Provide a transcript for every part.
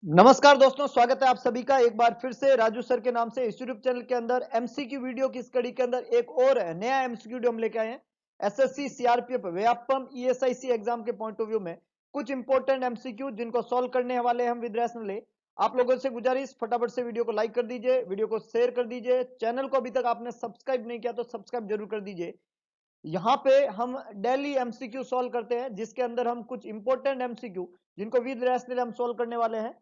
नमस्कार दोस्तों, स्वागत है आप सभी का एक बार फिर से राजू सर के नाम से इस यूट्यूब चैनल के अंदर एमसीक्यू वीडियो की स्टडी के अंदर एक और नया एमसीक्यू वीडियो हम लेके आए हैं। SSC CRPF Vyapam ESIC exam के पॉइंट ऑफ व्यू में कुछ इंपॉर्टेंट एमसीक्यू जिनको सॉल्व करने वाले हम विद रैशनल। आप लोगों से गुजारिश, फटाफट से वीडियो को लाइक कर दीजिए, वीडियो को शेयर कर दीजिए, चैनल को अभी तक आपने सब्सक्राइब नहीं किया तो सब्सक्राइब जरूर कर दीजिए। यहाँ पे हम डेली एमसीक्यू सॉल्व करते हैं जिसके अंदर हम कुछ इंपॉर्टेंट एमसीक्यू जिनको विद रैशनल हम सॉल्व करने वाले हैं।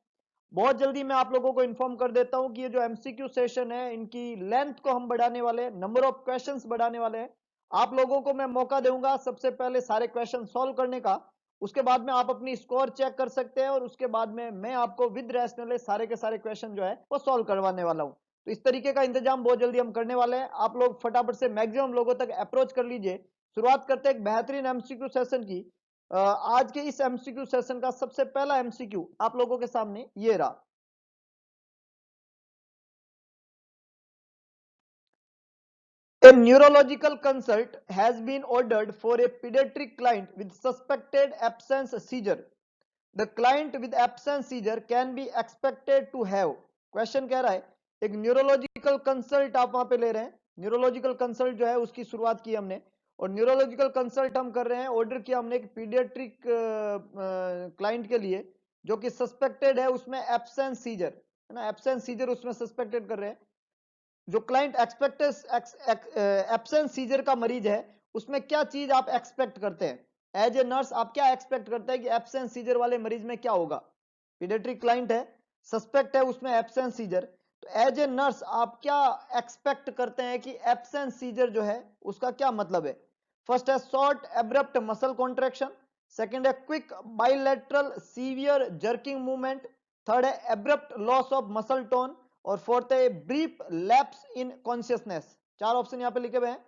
बहुत जल्दी मैं आप लोगों को इन्फॉर्म कर देता हूं कि ये जो एमसीक्यू सेशन है इनकी लेंथ को हम बढ़ाने वाले हैं, नंबर ऑफ क्वेश्चंस बढ़ाने वाले हैं। आप लोगों को मैं मौका दूंगा सबसे पहले सारे क्वेश्चन सॉल्व करने का, उसके बाद में आप अपनी स्कोर चेक कर सकते हैं और उसके बाद में मैं आपको विद रैशनल सारे के सारे क्वेश्चन जो है वो सॉल्व करवाने वाला हूं। तो इस तरीके का इंतजाम बहुत जल्दी हम करने वाले हैं। आप लोग फटाफट से मैक्सिमम लोगों तक अप्रोच कर लीजिए। शुरुआत करते हैं एक बेहतरीन एमसीक्यू सेशन की। आज के इस एमसीक्यू सेशन का सबसे पहला एमसीक्यू आप लोगों के सामने ये रहा। A neurological consult has been ordered for a pediatric client with suspected absence seizure. The client with absence seizure can be expected to have. Question कह रहा है एक न्यूरोलॉजिकल कंसल्ट आप वहां पे ले रहे हैं। न्यूरोलॉजिकल कंसल्ट जो है उसकी शुरुआत की हमने और न्यूरोलॉजिकल कंसल्ट हम कर रहे हैं, ऑर्डर किया हमने एक पीडियाट्रिक क्लाइंट के लिए जो कि सस्पेक्टेड है, उसमें एब्सेंस सीजर है ना, एब्सेंस सीजर उसमें सस्पेक्टेड कर रहे हैं। जो क्लाइंट एब्सेंस सीजर का मरीज है उसमें क्या चीज आप एक्सपेक्ट करते हैं एज ए नर्स, आप क्या एक्सपेक्ट करते हैं कि एब्सेंस सीजर वाले मरीज में क्या होगा। पीडियाट्रिक क्लाइंट है, सस्पेक्ट है उसमें एब्सेंस सीजर, तो एज ए नर्स आप क्या एक्सपेक्ट करते हैं कि एब्सेंस सीजर जो है उसका क्या मतलब है। फर्स्ट है short abrupt muscle contraction, second है quick bilateral severe jerking movement, third है abrupt loss of muscle tone और फोर्थ है ब्रीफ लैप्स इन कॉन्शियसनेस। चार ऑप्शन यहां पे लिखे हुए हैं।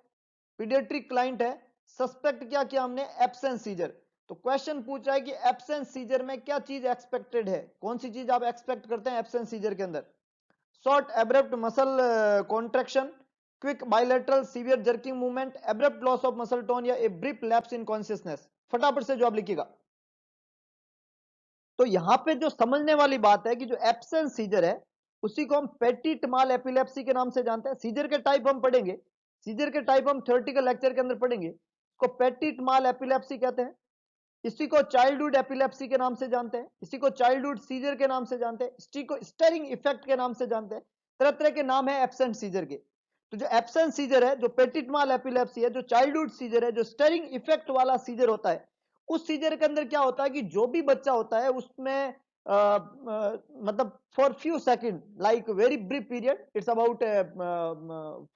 पीडियाट्रिक क्लाइंट है, सस्पेक्ट क्या किया हमने, एब्सेंस सीजर। तो क्वेश्चन पूछ रहा है कि एब्सेंस सीजर में क्या चीज एक्सपेक्टेड है, कौन सी चीज आप एक्सपेक्ट करते हैं एब्सेंस सीजर के अंदर। Short abrupt muscle contraction, quick bilateral severe jerking movement, abrupt loss of muscle tone या a brief lapse in consciousness. फटाफट से जवाब लिखिएगा। तो यहां पे जो समझने वाली बात है कि जो एब्सेंस सीजर है उसी को हम पेटिट माल एपिलेप्सी के नाम से जानते हैं। सीजर के टाइप हम पढ़ेंगे, सीजर के टाइप हम थ्योरेटिकल लेक्चर के अंदर पढ़ेंगे। इसको पेटिट माल एपिलेप्सी कहते हैं, इसी को चाइल्डहुड एपिलेप्सी के नाम से जानते हैं, इसी को चाइल्डहुड सीजर के नाम से जानते हैं, इसी को स्टेरिंग इफेक्ट के नाम से जानते हैं। तरह तरह के नाम है एब्सेंट सीजर के। तो जो एब्सेंट सीजर है, जो पेटिट माल एपिलेप्सी है, जो चाइल्डहुड सीजर है, जो स्टेरिंग इफेक्ट वाला सीजर होता है, उस सीजर के अंदर क्या होता है कि जो भी बच्चा होता है उसमें मतलब for few second, like very brief period, it's about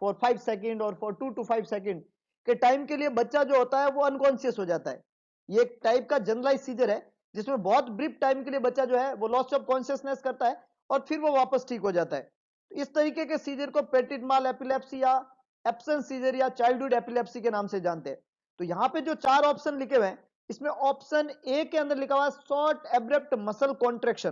for 5 second और फॉर 2 to 5 सेकंड के टाइम के लिए बच्चा जो होता है वो अनकॉन्शियस हो जाता है। ये एक टाइप का जनरलाइज सीजर है जिसमें बहुत ब्रीफ टाइम के लिए बच्चा जो है वो लॉस ऑफ कॉन्शियसनेस करता है और फिर वो वापस ठीक हो जाता है। तो इस तरीके के सीजर को पेटिट माल एपिलेप्सी या एब्सेंस सीजर या चाइल्डहुड एपिलेप्सी के नाम से जानते हैं। तो यहाँ पे जो चार ऑप्शन लिखे हुए हैं इसमें ऑप्शन ए के अंदर लिखा हुआ है शॉर्ट एब्रप्ट मसल कॉन्ट्रैक्शन।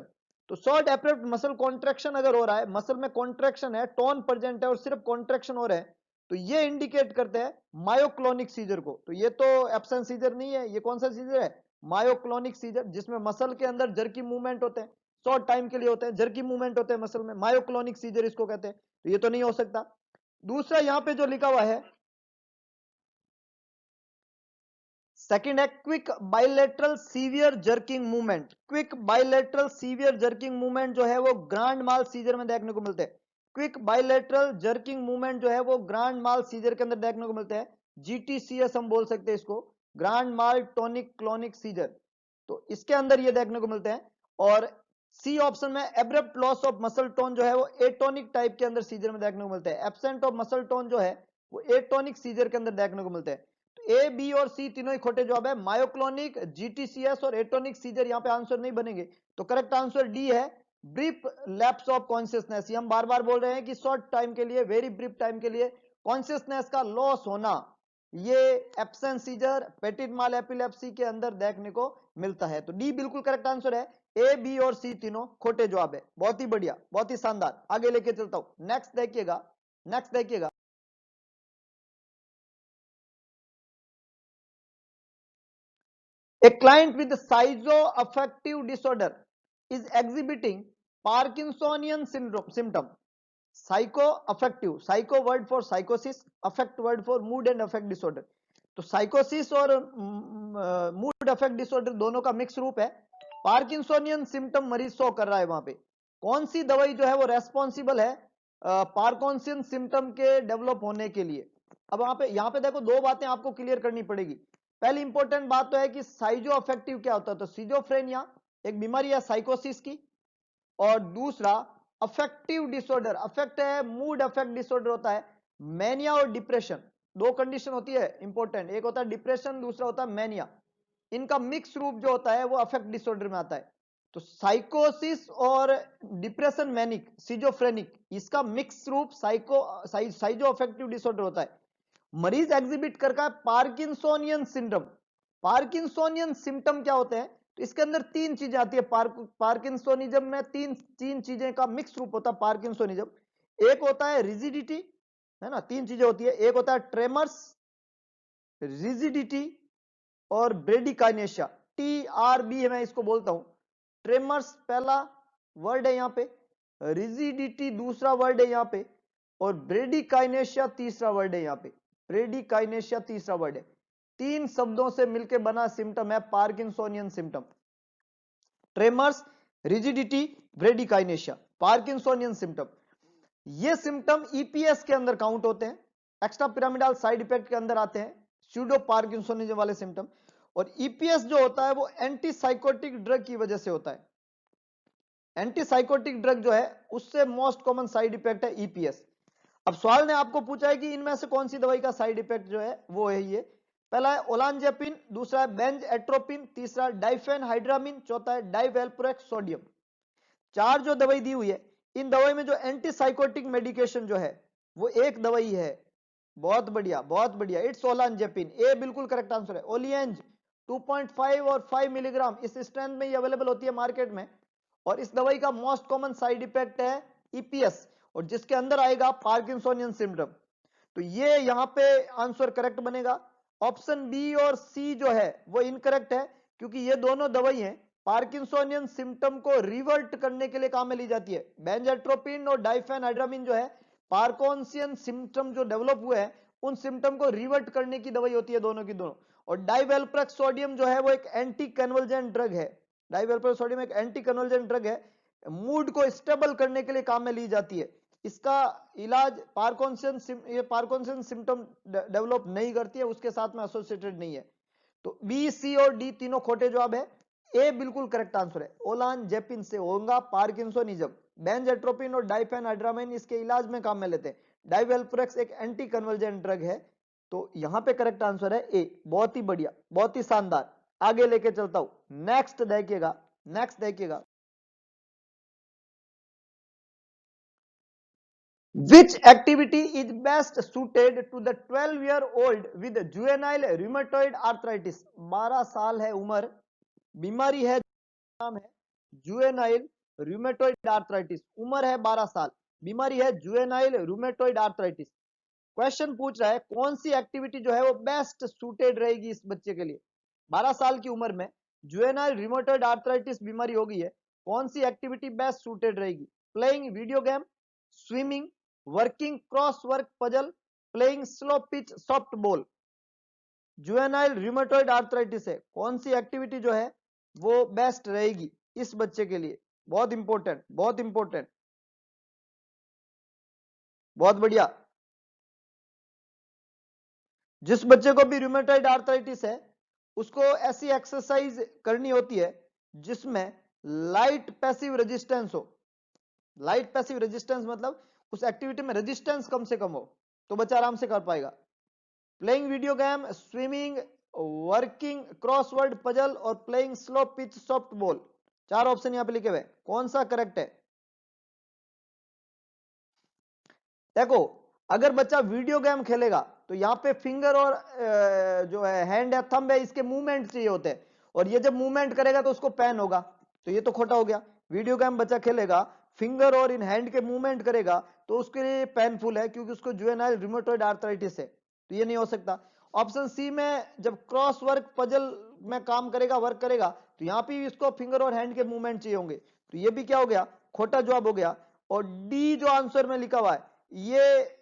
तो शॉर्ट एब्रप्ट मसल कॉन्ट्रैक्शन अगर हो रहा है, मसल में कॉन्ट्रैक्शन है, टोन प्रेजेंट है और सिर्फ कॉन्ट्रैक्शन हो रहा है, तो ये इंडिकेट करते हैं मायोक्लोनिक सीजर को। तो ये तो एब्सेंस सीजर नहीं है, ये कौन सा सीजर है, मायोक्लोनिक सीजर, जिसमें मसल के अंदर जर्की मूवमेंट होते हैं, शॉर्ट टाइम के लिए होते हैं, जर्की मूवमेंट होते हैं मसल में, मायोक्लोनिक सीजर इसको कहते हैं। तो ये तो नहीं हो सकता। दूसरा यहां पे जो लिखा हुआ है सेकंड है quick bilateral severe jerking movement. Quick bilateral severe jerking movement जो है वो ग्रांड माल सीजर में देखने को मिलते हैं। क्विक बाइलेटरल जर्किंग मूवमेंट जो है वो ग्रांड माल सीजर के अंदर देखने को मिलते हैं। जीटीसीएस हम बोल सकते हैं इसको, ग्रांड माल टोनिक क्लोनिक सीजर। तो इसके अंदर ये देखने को मिलते हैं। और सी ऑप्शन में abrupt loss of muscle tone जो है वो एटोनिक टाइप के अंदर सीजर में देखने को मिलता है। एब्सेंट ऑफ मसल टोन जो है वो एटोनिक सीजर के अंदर देखने को मिलते हैं। ए बी और सी तीनों ही खोटे जवाब है, मायोक्लोनिक, जीटीसीएस और एटोनिक सीजर यहाँ पे आंसर नहीं बनेंगे। तो करेक्ट आंसर डी है, ब्रीफ लैप्स ऑफ कॉन्शियसनेस। हम बार बार बोल रहे हैं कि शॉर्ट टाइम के लिए, वेरी ब्रीफ टाइम के लिए कॉन्शियसनेस का लॉस होना, ये एब्सेंस सीजर, पेटिट माल एपिलेप्सी के अंदर देखने को मिलता है। तो डी बिल्कुल करेक्ट आंसर है, ए बी और सी तीनों खोटे जवाब है। बहुत ही बढ़िया, बहुत ही शानदार, आगे लेके चलता हूं। नेक्स्ट देखिएगा, नेक्स्ट देखिएगा। A client with schizoaffective disorder is exhibiting Parkinsonian symptom, psycho affective, psycho word for साइकोसिस, affect word for mood and affect disorder. तो साइकोसिस और मूड अफेक्ट डिसऑर्डर दोनों का मिक्स रूप है। पार्किंसोनियन सिम्टम मरीज शो कर रहा है, वहां पे कौन सी दवाई जो है वो रेस्पॉन्सिबल है पार्किंसन सिम्टम के डेवलप होने के लिए। अब यहां पे देखो दो बातें आपको क्लियर करनी पड़ेगी। पहली इंपॉर्टेंट बात तो है कि साइजो अफेक्टिव क्या होता है, तो सिजोफ्रेनिया एक बीमारी है साइकोसिस की, और दूसरा अफेक्टिव डिसऑर्डर, अफेक्ट है मूड अफेक्ट डिसऑर्डर होता है मैनिया और डिप्रेशन। दो कंडीशन होती है इंपॉर्टेंट, एक होता है डिप्रेशन, दूसरा होता है मैनिया। इनका मिक्स रूप जो होता है वो अफेक्ट डिसऑर्डर में आता है। तो साइकोसिस और डिप्रेशन मैनिक सिजोफ्रेनिक, इसका मिक्स रूप साइजो अफेक्टिव डिसऑर्डर होता है। मरीज एग्जिबिट करता है पार्किंसोनियन सिंड्रोम। पार्किंसोनियन सिम्टम क्या होते हैं, तो इसके अंदर तीन चीजें आती है। पार्किंसोनिज्म में तीन चीजें का मिक्स रूप होता है पार्किंसोनिज्म। एक होता है रिजिडिटी, है ना, तीन चीजें होती है, एक होता है ट्रेमर्स, रिजिडिटी और ब्रेडिकाइनेशिया, TRB मैं इसको बोलता हूं। ट्रेमर्स पहला वर्ड है यहाँ पे, रिजिडिटी दूसरा वर्ड है यहाँ पे, और ब्रेडिकाइनेशिया तीसरा वर्ड है यहाँ पे। ब्रेडिकाइनेशिया तीसरा वर्ड है। तीन शब्दों से मिलकर बना सिम्टम है Parkinsonian symptom. Tremors, rigidity, bradykinesia, Parkinsonian symptom. ये सिम्टम ईपीएस के अंदर काउंट होते हैं, एक्स्ट्रा पिरामिडल साइड इफेक्ट के अंदर आते हैं स्यूडो पार्किंसोनिज्म वाले सिम्टम। और ईपीएस जो होता है वो एंटीसाइकोटिक ड्रग की वजह से होता है। एंटीसाइकोटिक ड्रग जो है उससे मोस्ट कॉमन साइड इफेक्ट है ईपीएस। अब सवाल ने आपको पूछा है कि इनमें से कौन सी दवाई का साइड इफेक्ट जो है वो है ये। पहला है ओलांजेपिन, दूसरा है बेंजएट्रोपिन, तीसरा डाइफेनहाइड्रामिन, चौथा है डाइवेल्प्रोएक्स सोडियम। चार जो दवाई दी हुई है, इन दवाई में जो एंटीसाइकोटिक मेडिकेशन जो है वो एक दवाई है। बहुत बढ़िया बहुत बढ़िया, इट्स ओलांजेपिन, ए बिल्कुल करेक्ट आंसर है। ओलिएंज 2.5 और 5 मिलीग्राम इस स्ट्रेंथ में ये अवेलेबल होती है मार्केट में। और इस दवाई का मोस्ट कॉमन साइड इफेक्ट है ईपीएस, और जिसके अंदर आएगा पार्किंसोनियन सिंड्रोम। तो ये यहां पे आंसर करेक्ट बनेगा। ऑप्शन बी और सी जो है वो इनकरेक्ट है, क्योंकि ये दोनों दवाई हैं पार्किंसोनियन सिम्टम को रिवर्ट करने के लिए काम में ली जाती है। बेंजाट्रोपिन और डाइफेनहाइड्रामिन जो है पार्किंसोनियन सिम्टम जो डेवलप हुए हैं उन सिम्टम को रिवर्ट करने की दवाई होती है दोनों की दोनों। और डाइवेल्प्रोएक्स सोडियम जो है वो एक एंटी कन्वर्जेंट ड्रग है। डाइवेल्प्रोएक्स सोडियम एक एंटी कन्वर्जेंट ड्रग है, मूड को स्टेबल करने के लिए काम में ली जाती है। इसका इलाज पार्किंसन सिम्टम डेवलप नहीं करती है, उसके साथ में एसोसिएटेड नहीं है। तो बी, सी और डी तीनों खोटे जवाब है। ए बिल्कुल करेक्ट आंसर है, ओलांजेपिन से होगा पार्किंसोनिज्म। बेंजाट्रोपिन और डाइफेनहाइड्रामिन इसके इलाज में काम में लेते हैं। डाइवेल्प्रोएक्स एक एंटी कन्वर्जेंट ड्रग है। तो यहां पे करेक्ट आंसर है ए। बहुत ही बढ़िया, बहुत ही शानदार। आगे लेके चलता हूं, नेक्स्ट देखिएगा, नेक्स्ट देखिएगा। Which activity is best suited to the 12-year-old with juvenile rheumatoid arthritis? 12 साल है उम्र, बीमारी है, नाम है जुवेनाइल रूमेटॉइड आर्थराइटिस। उम्र है 12 साल, बीमारी है जुवेनाइल रूमेटॉइड आर्थराइटिस। क्वेश्चन पूछ रहा है कौन सी एक्टिविटी जो है वो बेस्ट सूटेड रहेगी इस बच्चे के लिए। 12 साल की उम्र में जुवेनाइल रूमेटॉइड आर्थराइटिस बीमारी हो गई है, कौन सी एक्टिविटी बेस्ट सूटेड रहेगी? Playing video game, swimming, working cross work puzzle, playing slow pitch soft ball. Juvenile rheumatoid arthritis है, कौन सी एक्टिविटी जो है वो बेस्ट रहेगी इस बच्चे के लिए? बहुत इंपॉर्टेंट, बहुत इंपॉर्टेंट, बहुत बढ़िया। जिस बच्चे को भी रूमेटॉइड आर्थराइटिस है उसको ऐसी एक्सरसाइज करनी होती है जिसमें लाइट पैसिव रेजिस्टेंस हो। लाइट पैसिव रेजिस्टेंस मतलब उस एक्टिविटी में रेजिस्टेंस कम से कम हो, तो बच्चा आराम से कर पाएगा। Playing video game, swimming, working crossword puzzle or playing slow pitch soft ball. चार ऑप्शन यहां पे लिखे हुए, कौन सा करेक्ट है? देखो, अगर बच्चा वीडियो गेम खेलेगा तो यहाँ पे फिंगर और जो है हैंड है, थंब है, इसके मूवमेंट चाहिए होते हैं, और ये जब मूवमेंट करेगा तो उसको पेन होगा, तो ये तो खोटा हो गया। वीडियो गेम बच्चा खेलेगा, फिंगर और इन हैंड के मूवमेंट करेगा तो उसके लिए पेनफुल है, क्योंकि उसको जुवेनाइल रूमेटॉइड आर्थराइटिस है, तो ये नहीं हो सकता। ऑप्शन सी में जब क्रॉस वर्क पजल में काम करेगा, वर्क करेगा, तो यहाँ पे इसको फिंगर और हैंड के मूवमेंट चाहिए होंगे, तो ये भी क्या हो गया? खोटा जवाब हो गया। और डी जो आंसर में लिखा हुआ है, ये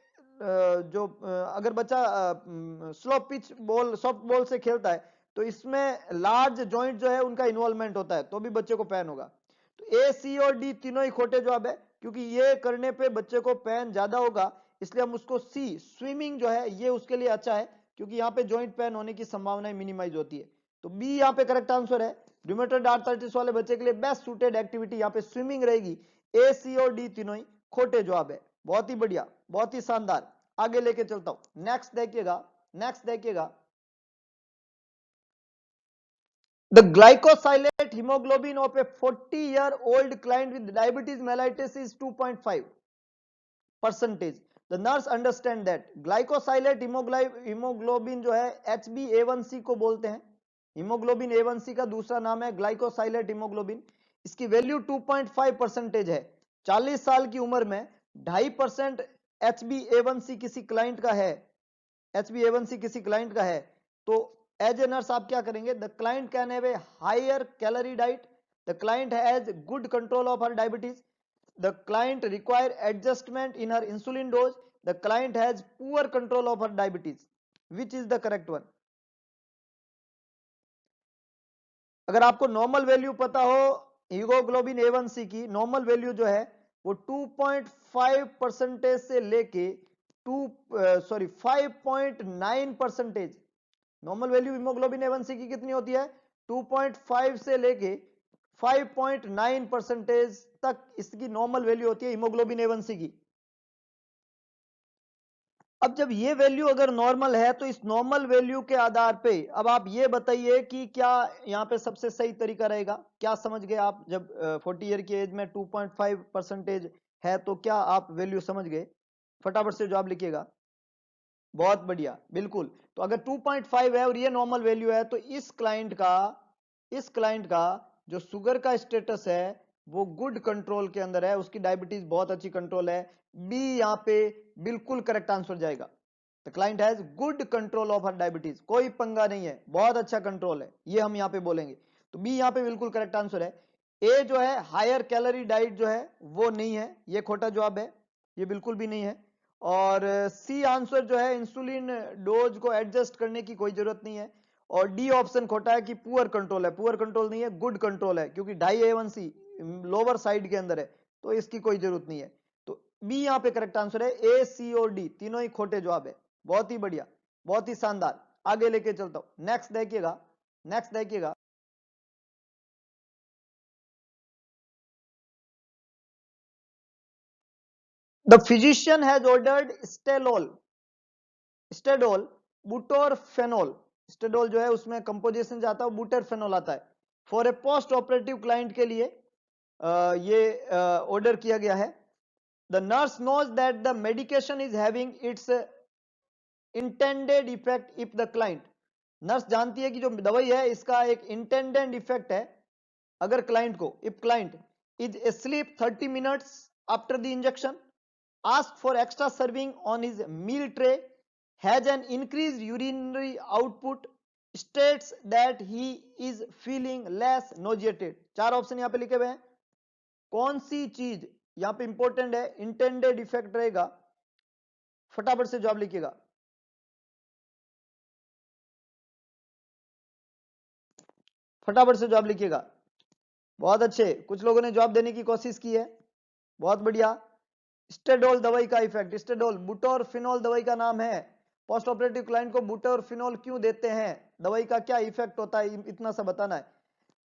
जो अगर बच्चा slow pitch ball, soft ball से खेलता है तो इसमें लार्ज जॉइंट जो है उनका इन्वॉल्वमेंट होता है, तो भी बच्चे को पेन होगा। तो ए, सी और डी तीनों ही खोटे जवाब है, क्योंकि ये करने पे बच्चे को पेन ज्यादा होगा, इसलिए हम उसको सी, स्विमिंग जो है ये उसके लिए अच्छा है, क्योंकि यहाँ पे जॉइंट पेन होने की संभावना मिनिमाइज होती है। तो बी यहाँ पे करेक्ट आंसर है। रूमेटॉइड आर्थराइटिस वाले बच्चे के लिए बेस्ट सूटेड एक्टिविटी यहाँ पे स्विमिंग रहेगी। ए, सी और डी तीनों ही खोटे जवाब है। बहुत ही बढ़िया, बहुत ही शानदार। आगे लेके चलता हूं, नेक्स्ट देखिएगा, नेक्स्ट देखिएगा। The glycosylate hemoglobin of a 40-year-old client with diabetes mellitus is 2.5%. The nurse understand that glycosylate hemoglobin जो है HbA1c को बोलते हैं। हीमोग्लोबिन A1c का दूसरा नाम है ग्लाइकोसाइलेट हीमोग्लोबिन। इसकी वैल्यू 2.5% है। 40 साल की उम्र में 2.5% HbA1c किसी क्लाइंट का है, HbA1c किसी क्लाइंट का है, तो एज ए नर्स आप क्या करेंगे? The client can have a higher calorie diet, the client has good control of her diabetes, the client require adjustment in her insulin dose, the client has poor control of her diabetes. Which is the correct one? अगर आपको normal value पता हो haemoglobin A1c की, normal value जो है वो 2.5% से लेके 5.9%। नॉर्मल वैल्यू हीमोग्लोबिन A1c की कितनी होती है? 2.5 से लेके 5.9% तक इसकी नॉर्मल वैल्यू होती है हीमोग्लोबिन A1c की। अब जब ये वैल्यू अगर नॉर्मल है तो इस नॉर्मल वैल्यू के आधार पे अब आप ये बताइए कि क्या यहाँ पे सबसे सही तरीका रहेगा? क्या समझ गए आप? जब 40 ईयर की एज में 2.5% है तो क्या आप वैल्यू समझ गए? फटाफट से जवाब लिखिएगा। बहुत बढ़िया, बिल्कुल। तो अगर 2.5 है और ये नॉर्मल वैल्यू है तो इस क्लाइंट का जो शुगर का स्टेटस है वो गुड कंट्रोल के अंदर है, उसकी डायबिटीज बहुत अच्छी कंट्रोल है। बी यहाँ पे बिल्कुल करेक्ट आंसर जाएगा। The client has good control of her diabetes, कोई पंगा नहीं है, बहुत अच्छा कंट्रोल है, ये हम यहाँ पे बोलेंगे। तो बी यहाँ पे बिल्कुल करेक्ट आंसर है। ए जो है हायर कैलोरी डाइट जो है वो नहीं है, ये खोटा जवाब है, ये बिल्कुल भी नहीं है। और सी आंसर जो है इंसुलिन डोज को एडजस्ट करने की कोई जरूरत नहीं है। और डी ऑप्शन खोटा है कि पुअर कंट्रोल है, पुअर कंट्रोल नहीं है, गुड कंट्रोल है, क्योंकि A1c लोअर साइड के अंदर है तो इसकी कोई जरूरत नहीं है। तो बी यहाँ पे करेक्ट आंसर है। ए, सी और डी तीनों ही खोटे जवाब है। बहुत ही बढ़िया, बहुत ही शानदार। आगे लेके चलता हूं, नेक्स्ट देखिएगा, नेक्स्ट देखिएगा। The physician has ordered Stadol butorphanol, Stadol जो है उसमें कंपोजिशन जाता है बुटरफेनोल आता है, for a post operative client के लिए ये ऑर्डर किया गया है। The nurse knows that the medication is having its intended effect if the client, nurse जानती है कि जो दवाई है इसका एक इंटेंडेड इफेक्ट है अगर क्लाइंट को, if client is asleep 30 minutes after the injection, ask for extra serving on his meal tray, has an increased urinary output, states that he is feeling less nauseated। चार option यहां पे लिखे हुए हैं, कौन सी चीज यहां पे इंपॉर्टेंट है? इंटेंडेड इफेक्ट रहेगा, फटाफट से जवाब लिखिएगा। फटाफट से जवाब लिखिएगा। बहुत अच्छे, कुछ लोगों ने जवाब देने की कोशिश की है, बहुत बढ़िया। स्टेडोल दवाई का इफेक्ट, स्टेडोल बुटोरफिनोल दवाई का नाम है। पोस्ट ऑपरेटिव क्लाइंट को बुटोरफिनोल क्यों देते हैं? दवाई का क्या इफेक्ट होता है, इतना सा बताना है।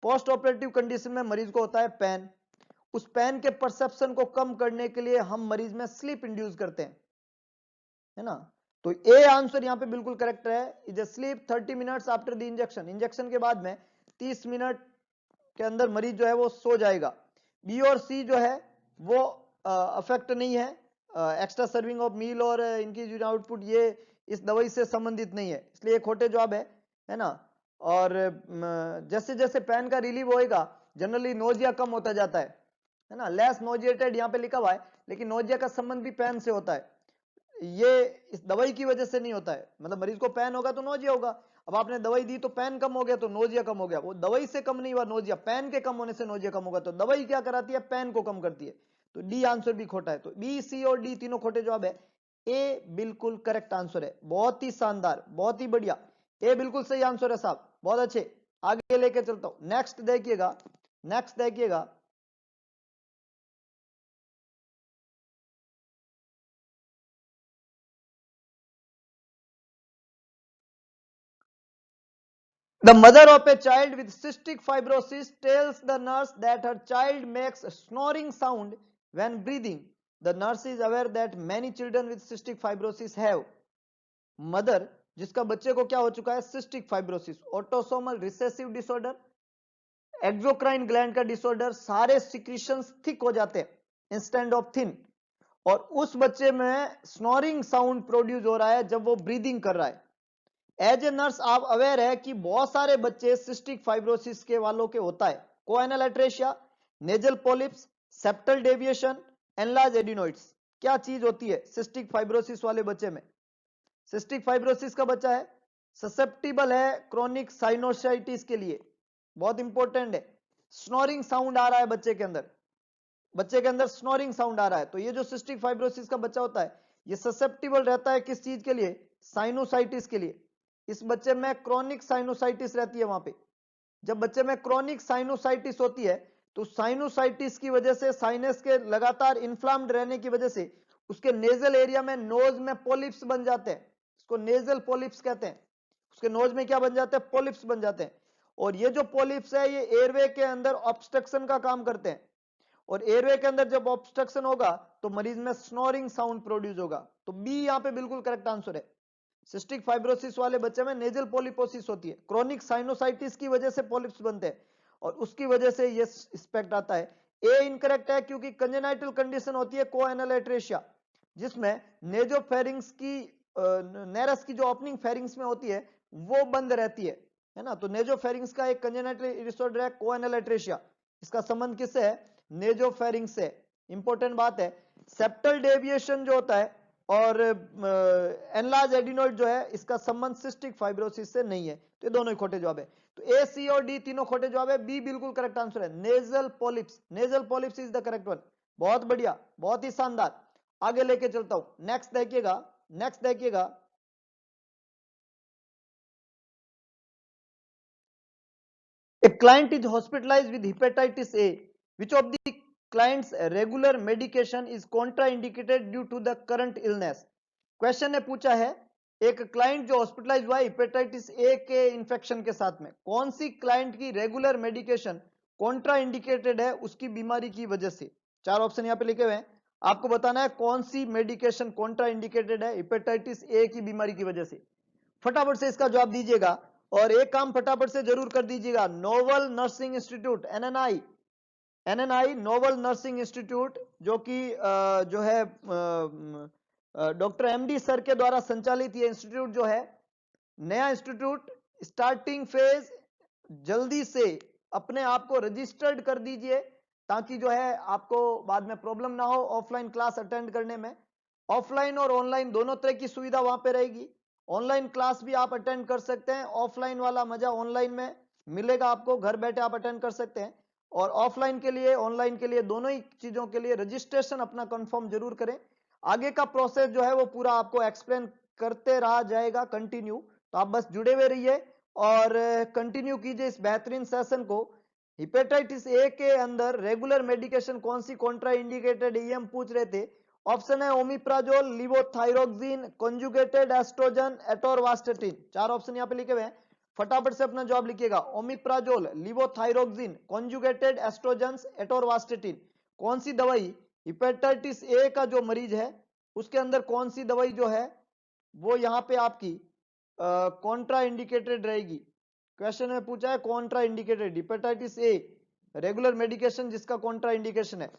पोस्ट ऑपरेटिव कंडीशन में मरीज को होता है पेन, उस पेन के परसेप्शन को कम करने के लिए हम मरीज में स्लीप इंड्यूस करते हैं, है ना। तो ए आंसर यहां पे बिल्कुल करेक्ट है, is sleep 30 minutes after the injection, injection के बाद में 30 मिनट के अंदर मरीज जो है वो सो जाएगा। बी और सी जो है वो अफेक्ट नहीं है, एक्स्ट्रा सर्विंग ऑफ मील और इनकी जो आउटपुट ये इस दवाई से संबंधित नहीं है, इसलिए खोटे जवाब है ना। और जैसे जैसे पेन का रिलीव होएगा जनरली नोजिया कम होता जाता है ना। लेस नोजिएटेड यहाँ पे लिखा हुआ है, लेकिन नोजिया का संबंध भी पेन से होता है, ये इस दवाई की वजह से नहीं होता है। मतलब मरीज को पेन होगा तो नोजिया होगा, अब आपने दवाई दी तो पेन कम हो गया तो नोजिया कम हो गया, वो दवाई से कम नहीं हुआ नोजिया, पेन के कम होने से नोजिया कम होगा। तो दवाई क्या कराती है, पेन को कम करती है। तो डी आंसर भी खोटा है, तो बी, सी और डी तीनों खोटे जवाब है। ए बिल्कुल करेक्ट आंसर है, बहुत ही शानदार, बहुत ही बढ़िया, ए बिल्कुल सही आंसर है साहब, बहुत अच्छे। आगे लेके चलता हूं, नेक्स्ट देखिएगा, नेक्स्ट देखिएगा। The mother of a child with cystic fibrosis tells the nurse that her child makes a snoring sound when breathing. The nurse is aware that many children with cystic fibrosis have. Mother जिसका बच्चे को क्या हो चुका है, cystic fibrosis, autosomal recessive disorder, exocrine gland का disorder, सारे secretions thick हो जाते हैं इंस्टेड ऑफ थिन, और उस बच्चे में स्नोरिंग साउंड प्रोड्यूस हो रहा है जब वो ब्रीदिंग कर रहा है। एज ए नर्स आप अवेयर है कि बहुत सारे बच्चे सिस्टिक फाइब्रोसिस के वालों के होता है, choanal atresia, nasal polyps, septal deviation, enlarge adenoids. क्या चीज होती है सिस्टिक फाइब्रोसिस वाले बच्चे में, सिस्टिक फाइब्रोसिस का बच्चा है ससेप्टिबल है क्रोनिक साइनोसाइटिस के लिए, बहुत इंपॉर्टेंट है। स्नोरिंग साउंड आ रहा है बच्चे के अंदर, बच्चे के अंदर स्नोरिंग साउंड आ रहा है, तो ये जो सिस्टिक फाइब्रोसिस का बच्चा होता है ये ससेप्टिबल रहता है किस चीज के लिए, साइनोसाइटिस के लिए। इस बच्चे में क्रोनिक साइनोसाइटिस रहती है वहां पे। जब बच्चे में क्रोनिक साइनोसाइटिस होती है तो साइनोसाइटिस की वजह से, साइनस के लगातार इन्फ्लाम्ड रहने की वजह से उसके नेजल एरिया में, नोज में पॉलिप्स बन जाते हैं, इसको नेजल पॉलिप्स कहते हैं। उसके नोज में क्या बन जाते हैं, पॉलिप्स बन जाते हैं। और ये जो पॉलिप्स है ये एयरवे के अंदर ऑब्स्ट्रक्शन का काम करते हैं, और एयरवे के अंदर जब ऑब्स्ट्रक्शन होगा तो मरीज में स्नोरिंग साउंड प्रोड्यूस होगा। तो बी यहां पे बिल्कुल करेक्ट आंसर है। सिस्टिक फाइब्रोसिस वाले बच्चे में नेजल पॉलिपोसिस होती है, क्रोनिक साइनोसाइटिस की वजह से पॉलिप्स बनते हैं और उसकी वजह से ये इस्पेक्ट आता है। ए इनकरेक्ट है क्योंकि कंजेनाइटल कंडीशन होती है कोएनल एट्रेशिया, जिसमें नेजोफेरिंग्स की नेरस की जो ओपनिंग फेरिंग्स में होती है वो बंद रहती है ना। तो नेजोफेरिंग्स का एक कंजेनाइटल डिसऑर्डर है कोएनल एट्रेशिया, इसका संबंध किससे है, नेजोफेरिंग्स से। इंपॉर्टेंट बात है, सेप्टल डेविएशन जो होता है और एनलार्ज एडिनोइड जो है इसका संबंध सिस्टिक फाइब्रोसिस से नहीं है, तो ये दोनों ही खोटे जवाब है। तो ए, सी और डी तीनों खोटे जवाब है, बी बिल्कुल करेक्ट आंसर है, nasal polyps, nasal polyps is the correct one. बहुत बढ़िया, बहुत ही शानदार। आगे लेके चलता हूं, नेक्स्ट देखिएगा, नेक्स्ट देखिएगा। A client is hospitalized with hepatitis A. Which of the client's regular medication is contraindicated due to the current illness? Question ने पूछा है, एक क्लाइंट जो हॉस्पिटलाइज हुआ है हेपेटाइटिस ए के इंफेक्शन के साथ में, कौन सी क्लाइंट की रेगुलर मेडिकेशन कॉन्ट्रा इंडिकेटेड है उसकी बीमारी की वजह से। चार ऑप्शन यहां पे लिखे हुए हैं, आपको बताना है कौन सी मेडिकेशन कॉन्ट्रा इंडिकेटेड है हेपेटाइटिस ए की बीमारी की वजह से। फटाफट से इसका जवाब दीजिएगा, और एक काम फटाफट से जरूर कर दीजिएगा, novel nursing institute NNI, NNI novel nursing institute जो कि जो है डॉक्टर एमडी सर के द्वारा संचालित ये इंस्टीट्यूट जो है नया इंस्टीट्यूट, स्टार्टिंग फेज, जल्दी से अपने आप को रजिस्टर्ड कर दीजिए ताकि जो है आपको बाद में प्रॉब्लम ना हो ऑफलाइन क्लास अटेंड करने में। ऑफलाइन और ऑनलाइन दोनों तरह की सुविधा वहां पे रहेगी, ऑनलाइन क्लास भी आप अटेंड कर सकते हैं, ऑफलाइन वाला मजा ऑनलाइन में मिलेगा आपको, घर बैठे आप अटेंड कर सकते हैं। और ऑफलाइन के लिए ऑनलाइन के लिए दोनों ही चीजों के लिए रजिस्ट्रेशन अपना कंफर्म जरूर करें। आगे का प्रोसेस जो है वो पूरा आपको एक्सप्लेन करते रहा जाएगा कंटिन्यू, तो आप बस जुड़े हुए रहिए और कंटिन्यू कीजिए इस बेहतरीन सेशन को। हेपेटाइटिस ए के अंदर रेगुलर मेडिकेशन कौन सी कॉन्ट्रा इंडिकेटेड ये हम पूछ रहे थे। ऑप्शन है omeprazole, levothyroxine, conjugated estrogen, atorvastatin. चार ऑप्शन यहाँ पे लिखे हुए हैं, फटाफट से अपना जवाब लिखिएगा। Omeprazole, levothyroxine, conjugated estrogen, atorvastatin. कौन सी दवाई हेपेटाइटिस ए का जो मरीज है उसके अंदर कौन सी दवाई जो है वो यहाँ पे आपकी कॉन्ट्रा इंडिकेटेड रहेगी। क्वेश्चन में पूछा है Contra indicated hepatitis a regular medication जिसका कॉन्ट्रा इंडिकेशन है।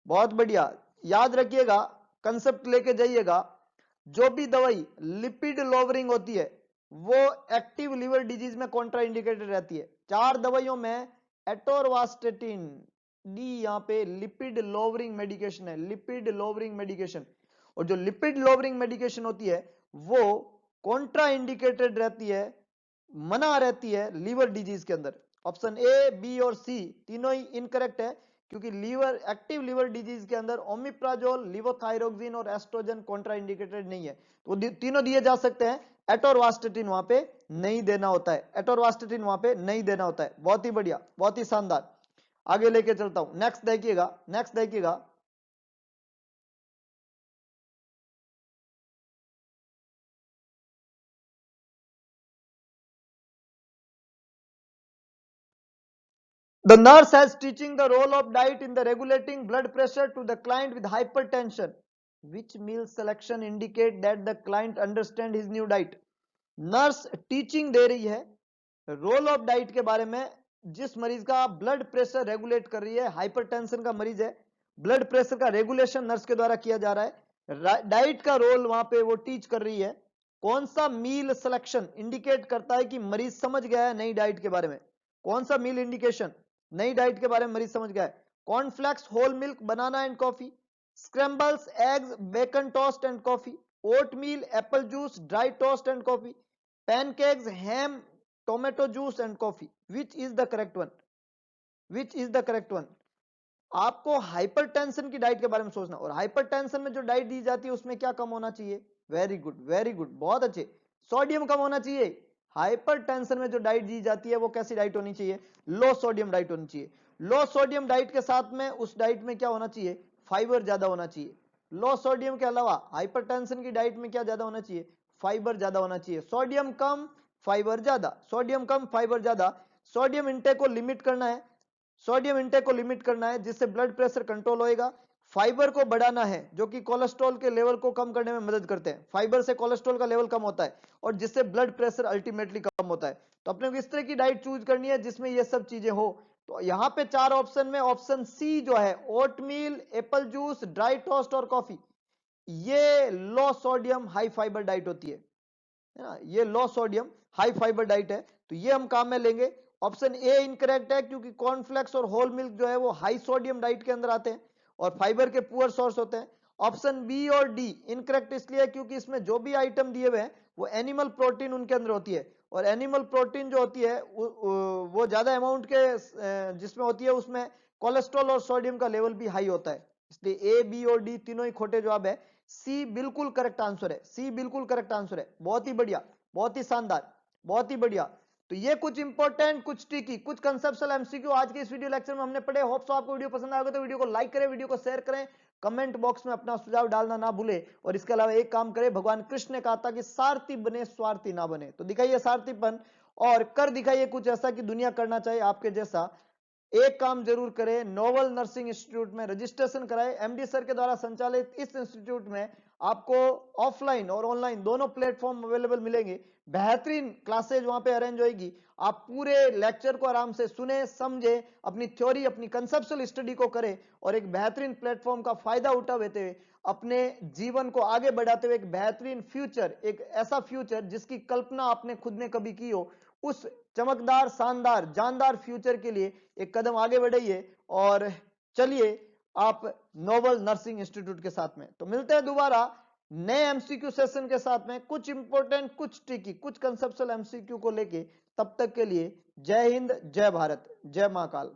बहुत बढ़िया, याद रखिएगा, कंसेप्ट लेके जाइएगा। जो भी दवाई लिपिड लोवरिंग होती है वो एक्टिव लिवर डिजीज में कॉन्ट्रा इंडिकेटेड रहती है। चार दवाइयों में एटोरवास्टेटिन, डी यहाँ पे लिपिड लोवरिंग मेडिकेशन है, लिपिड लोवरिंग मेडिकेशन। और जो लिपिड लोवरिंग मेडिकेशन होती है वो कॉन्ट्रा इंडिकेटेड रहती है मना रहती है लीवर डिजीज के अंदर। ऑप्शन ए, बी और सी तीनों ही इनकरेक्ट है, क्योंकि लीवर एक्टिव लीवर डिजीज के अंदर ओमिप्राजोल, लिवोथायरोक्सिन और एस्ट्रोजन कॉन्ट्राइंडिकेटेड नहीं है, तो तीनों दिए जा सकते हैं। एटोरवास्टेटिन वहां पे नहीं देना होता है, एटोरवास्टेटिन वहां पे नहीं देना होता है। बहुत ही बढ़िया, बहुत ही शानदार। आगे लेके चलता हूं, नेक्स्ट देखिएगा, नेक्स्ट देखिएगा। The nurse has teaching the role of diet in the regulating blood pressure to the client with hypertension. Which meal selection indicate that the client understand his new diet? Nurse teaching दे रही है role of diet के बारे में, जिस मरीज का blood pressure regulate कर रही है, हाइपरटेंशन का मरीज है, ब्लड प्रेशर का रेगुलेशन नर्स के द्वारा किया जा रहा है, डाइट का रोल वहां पे वो टीच कर रही है। कौन सा मील सिलेक्शन इंडिकेट करता है कि मरीज समझ गया है नई डाइट के बारे में? कौन सा मील इंडिकेशन नई डाइट के बारे में मरीज समझ गया है? Cornflakes, whole milk, banana and coffee, scrambles, eggs, bacon toast and coffee, oatmeal, apple juice, dry toast and coffee, pancakes, ham, tomato juice and coffee. Which is the correct one? Which is the correct one? आपको hypertension की diet के बारे में सोचना, और hypertension में जो diet दी जाती है उसमें क्या कम होना चाहिए? वेरी गुड, वेरी गुड, बहुत अच्छे। सोडियम कम होना चाहिए। हाइपरटेंशन में जो डाइट दी जाती है वो कैसी डाइट होनी चाहिए? लो सोडियम डाइट होनी चाहिए। लो सोडियम डाइट के साथ में उस डाइट में क्या होना चाहिए? फाइबर ज्यादा होना चाहिए। लो सोडियम के अलावा हाइपरटेंशन की डाइट में क्या ज्यादा होना चाहिए? फाइबर ज्यादा होना चाहिए। सोडियम कम, फाइबर ज्यादा, सोडियम कम, फाइबर ज्यादा। सोडियम इंटेक को लिमिट करना है, सोडियम इंटेक को लिमिट करना है जिससे ब्लड प्रेशर कंट्रोल होएगा। फाइबर को बढ़ाना है जो कि कोलेस्ट्रॉल के लेवल को कम करने में मदद करते हैं। फाइबर से कोलेस्ट्रॉल का लेवल कम होता है और जिससे ब्लड प्रेशर अल्टीमेटली कम होता है। तो अपने को इस तरह की डाइट चूज करनी है जिसमें ये सब चीजें हो। तो यहां पे 4 ऑप्शन में ऑप्शन सी जो है, oatmeal, apple juice, dry toast और कॉफी, ये लो सोडियम हाई फाइबर डाइट होती है ना, ये लो सोडियम हाई फाइबर डाइट है। तो ये हम काम में लेंगे। ऑप्शन ए इनकरेक्ट है क्योंकि कॉर्नफ्लेक्स और होल मिल्क जो है वो हाई सोडियम डाइट के अंदर आते हैं और फाइबर के पुअर सोर्स होते हैं। ऑप्शन बी और डी इनकरेक्ट इसलिए क्योंकि इसमें जो भी आइटम दिए हुए हैं वो एनिमल प्रोटीन उनके अंदर होती है, और एनिमल प्रोटीन जो होती है वो ज्यादा अमाउंट के जिसमें होती है उसमें कोलेस्ट्रॉल और सोडियम का लेवल भी हाई होता है। इसलिए ए, बी और डी तीनों ही खोटे जवाब है। सी बिल्कुल करेक्ट आंसर है, सी बिल्कुल करेक्ट आंसर है। बहुत ही बढ़िया, बहुत ही शानदार, बहुत ही बढ़िया। तो ये कुछ इंपॉर्टेंट, कुछ ट्रिकी, कुछ कंसेप्चुअल एमसीक्यू आज के इस वीडियो लेक्चर में हमने पढ़े। होप सो आपको वीडियो पसंद आएगा तो वीडियो को लाइक करें, वीडियो को शेयर करें, कमेंट बॉक्स में अपना सुझाव डालना ना भूले। और इसके अलावा एक काम करें, भगवान कृष्ण ने कहा था कि सारथी बने स्वार्थी ना बने, तो दिखाइए सारथीपन और कर दिखाइए कुछ ऐसा कि दुनिया करना चाहिए आपके जैसा। एक काम जरूर करें, नोवल नर्सिंग इंस्टीट्यूट में रजिस्ट्रेशन कराएं। एमडी सर के द्वारा संचालित इस इंस्टीट्यूट में आपको ऑफलाइन और ऑनलाइन दोनों प्लेटफॉर्म अवेलेबल मिलेंगे। बेहतरीन क्लासेज वहां पे अरेंज होगी। आप पूरे लेक्चर को आराम से सुने, समझे, अपनी थ्योरी, अपनी कंसेप्चुअल स्टडी को करें और एक बेहतरीन प्लेटफॉर्म का फायदा उठाते हुए अपने जीवन को आगे बढ़ाते हुए एक बेहतरीन फ्यूचर, एक ऐसा फ्यूचर जिसकी कल्पना आपने खुद ने कभी की हो, उस चमकदार, शानदार, जानदार फ्यूचर के लिए एक कदम आगे बढ़ाइए। और चलिए आप नोबल नर्सिंग इंस्टीट्यूट के साथ में। तो मिलते हैं दोबारा नए एमसीक्यू सेशन के साथ में, कुछ इंपॉर्टेंट, कुछ ट्रिकी, कुछ कंसेप्चुअल एमसीक्यू को लेके। तब तक के लिए जय हिंद, जय भारत, जय महाकाल।